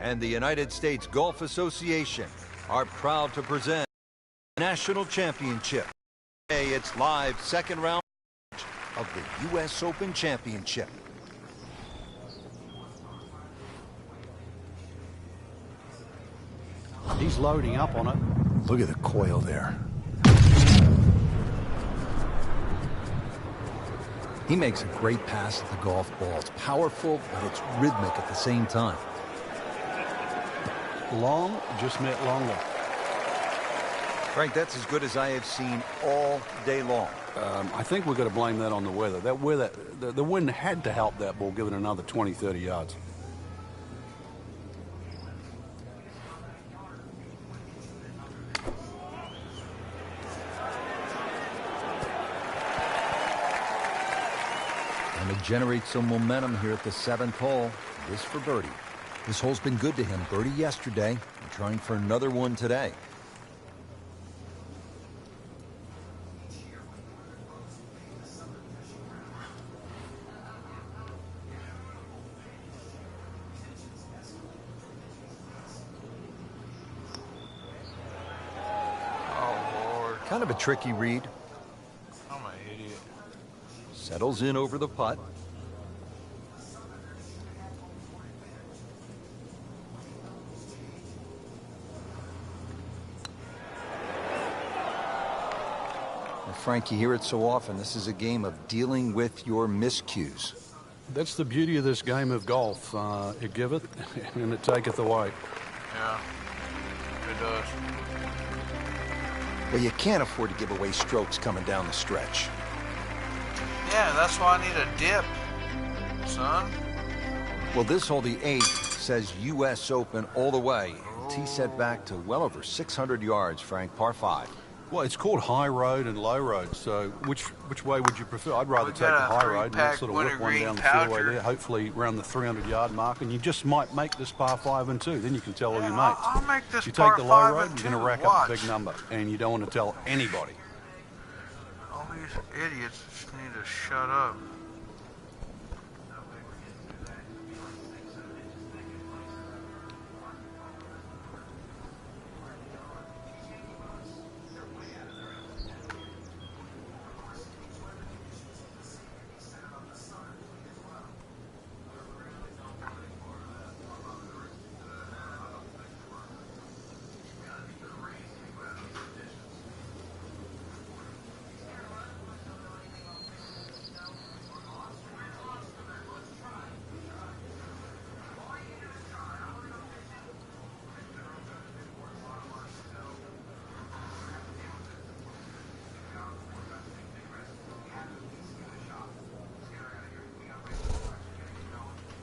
and the United States Golf Association are proud to present the National Championship. Today, it's live second round of the U.S. Open Championship. He's loading up on it. Look at the coil there. He makes a great pass at the golf ball. It's powerful, but it's rhythmic at the same time. Long just meant longer. Frank, that's as good as I have seen all day long. I think we've got to blame that on the weather. That weather, the wind had to help that ball give it another 20, 30 yards. And to generate some momentum here at the 7th hole. This for birdie. This hole's been good to him. Birdie yesterday, and trying for another one today. Oh, Lord. Kind of a tricky read. I'm an idiot. Settles in over the putt. Frank, you hear it so often. This is a game of dealing with your miscues. That's the beauty of this game of golf. It giveth and it taketh away. Yeah, it does. Well, you can't afford to give away strokes coming down the stretch. Yeah, that's why I need a dip, son. Well, this hole, the 8th, says U.S. Open all the way. Tee set back to well over 600 yards, Frank, par 5. Well, it's called high road and low road, so which way would you prefer? I'd rather take the high road and sort of whip one down the fairway there, hopefully around the 300-yard mark, and you just might make this par 5 and 2. Then you can tell all your mates. I'll make this you par take the 5 low road, and you're going to 2. rack up a big number, and you don't want to tell anybody. All these idiots just need to shut up.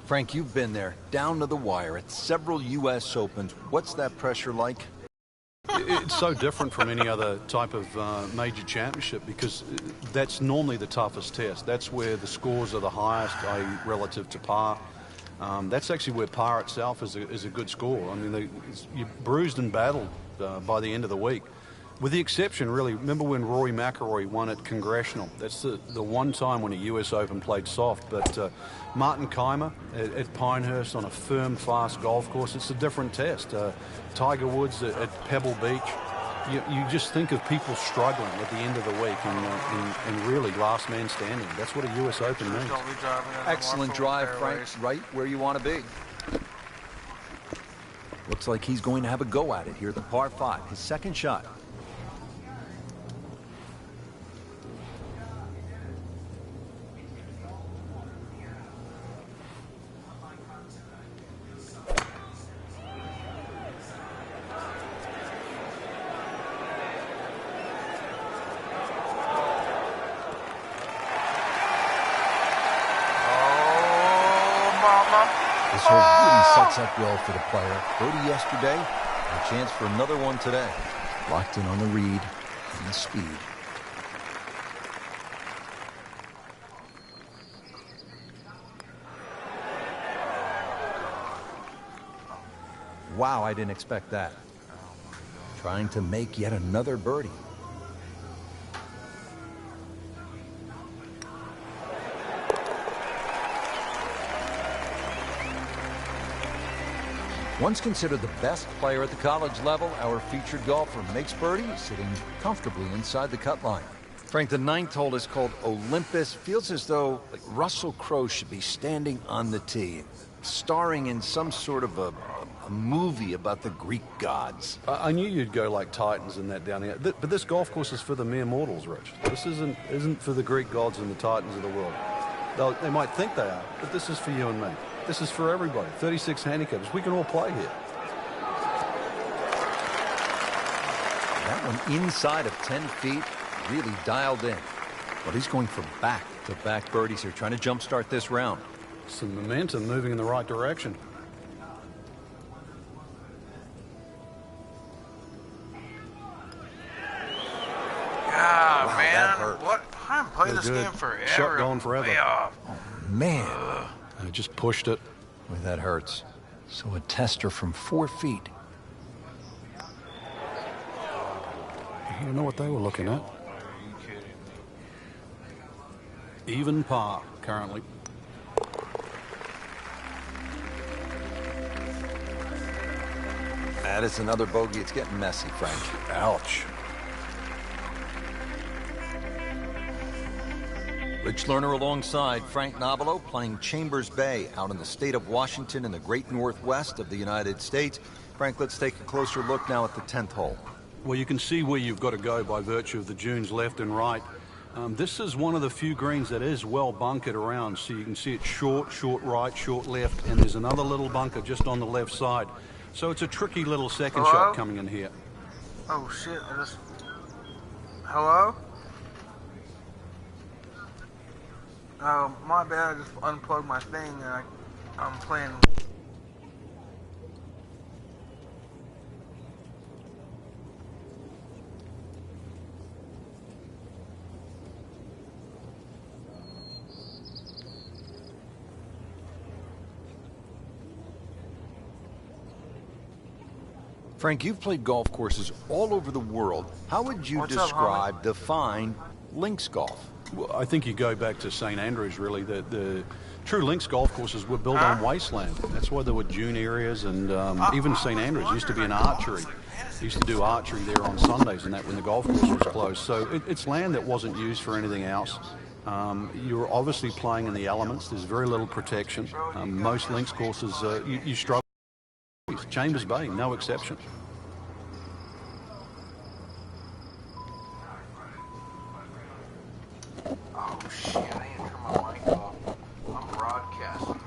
Frank, you've been there, down to the wire at several U.S. Opens. What's that pressure like? It's so different from any other type of major championship because that's normally the toughest test. That's where the scores are the highest, i.e. relative to par. That's actually where par itself is a good score. I mean, you're bruised and battled by the end of the week. With the exception, really, remember when Rory McIlroy won at Congressional? That's the one time when a U.S. Open played soft. But Martin Keimer at Pinehurst on a firm, fast golf course, it's a different test. Tiger Woods at Pebble Beach. You just think of people struggling at the end of the week and really last man standing. That's what a U.S. Open means. Excellent drive, Frank. Right where you want to be. Looks like he's going to have a go at it here at the par 5, his second shot. This hole really sets up well for the player. Birdie yesterday, and a chance for another one today. Locked in on the read and the speed. Wow, I didn't expect that. Trying to make yet another birdie. Once considered the best player at the college level, our featured golfer makes birdie, sitting comfortably inside the cut line. Frank, the 9th hole is called Olympus. Feels as though Russell Crowe should be standing on the tee, starring in some sort of a movie about the Greek gods. I knew you'd go like Titans and that down here, but this golf course is for the mere mortals, Rich. This isn't for the Greek gods and the Titans of the world. They might think they are, but this is for you and me. This is for everybody. 36 handicaps. We can all play here. That one inside of 10 feet, really dialed in. But he's going for back-to-back birdies here, trying to jumpstart this round. Some momentum moving in the right direction. Yeah, Wow, man. that hurt. What? I haven't played this Good. game forever. Shot going forever. Way off. Man, I just pushed it. boy, that hurts. So a tester from 4 feet. You don't know what they were looking at. Are you kidding me? Even par, currently. That is another bogey. It's getting messy, Frank. Ouch. Rich Lerner alongside Frank Nobilo, playing Chambers Bay out in the state of Washington in the great northwest of the United States. Frank, let's take a closer look now at the 10th hole. Well, you can see where you've got to go by virtue of the dunes left and right. This is one of the few greens that is well bunkered around, so you can see it short right, short left, and there's another little bunker just on the left side. So it's a tricky little second shot coming in here. Oh, shit. Hello? Oh, my bad. I just unplugged my thing and I'm playing. Frank, you've played golf courses all over the world. How would you define links golf? Well, I think you go back to St. Andrews, really. The true links golf courses were built on wasteland. That's why there were dune areas, and even St. Andrews used to be an archery. They used to do archery there on Sundays and that when the golf course was closed. So it's land that wasn't used for anything else. You're obviously playing in the elements. There's very little protection. Most links courses, you struggle. Chambers Bay, no exception. Oh, shit. I need to turn my mic off. I'm broadcasting.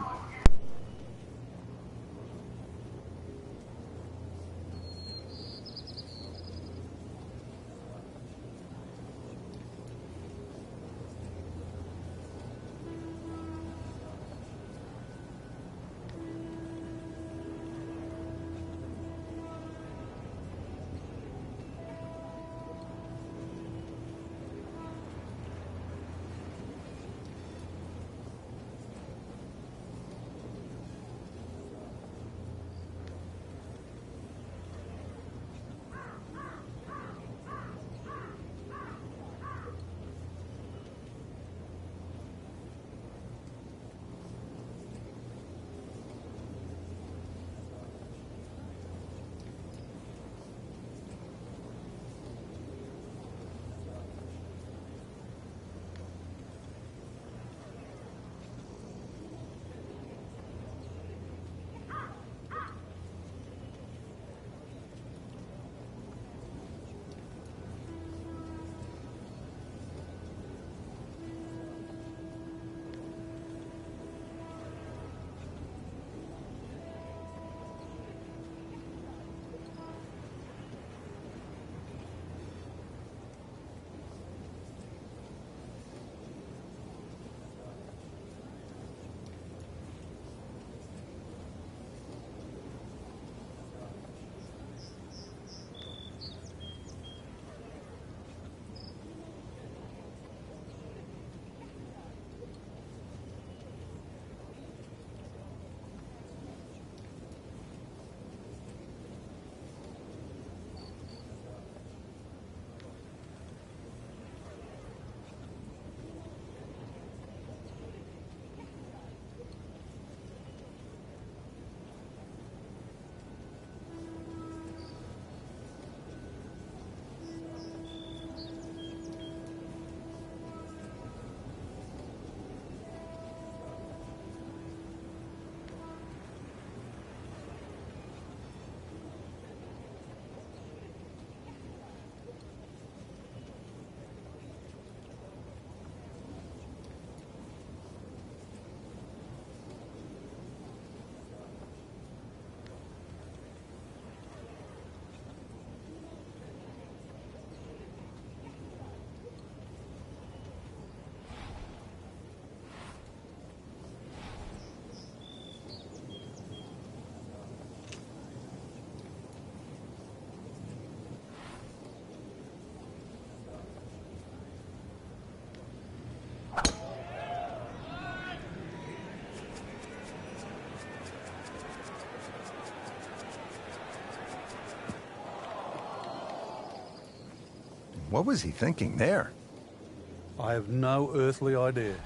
What was he thinking there? I have no earthly idea.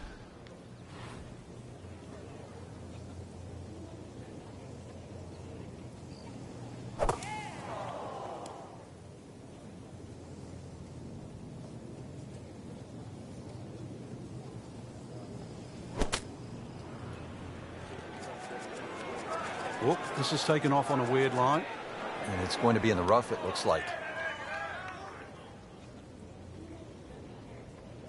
Whoop, this is taken off on a weird line. And it's going to be in the rough, it looks like.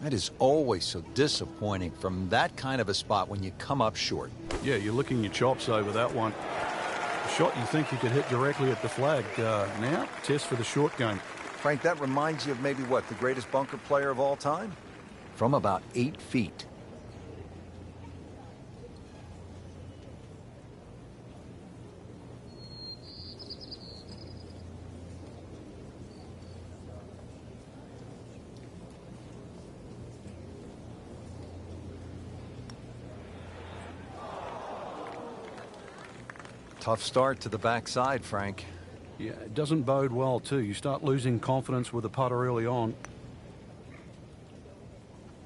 That is always so disappointing from that kind of a spot when you come up short. Yeah, you're licking your chops over that one. A shot you think you could hit directly at the flag. Now, test for the short game. Frank, that reminds you of maybe what, the greatest bunker player of all time? From about 8 feet. Tough start to the backside, Frank. Yeah, it doesn't bode well, too. You start losing confidence with the putter early on.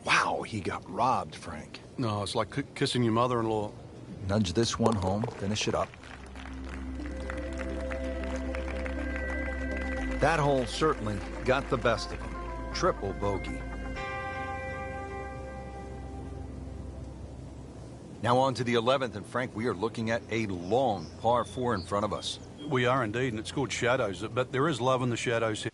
Wow, he got robbed, Frank. No, it's like kissing your mother-in-law. Nudge this one home, finish it up. That hole certainly got the best of him. Triple bogey. Now on to the 11th, and Frank, we are looking at a long par 4 in front of us. We are indeed, and it's called shadows, but there is love in the shadows here.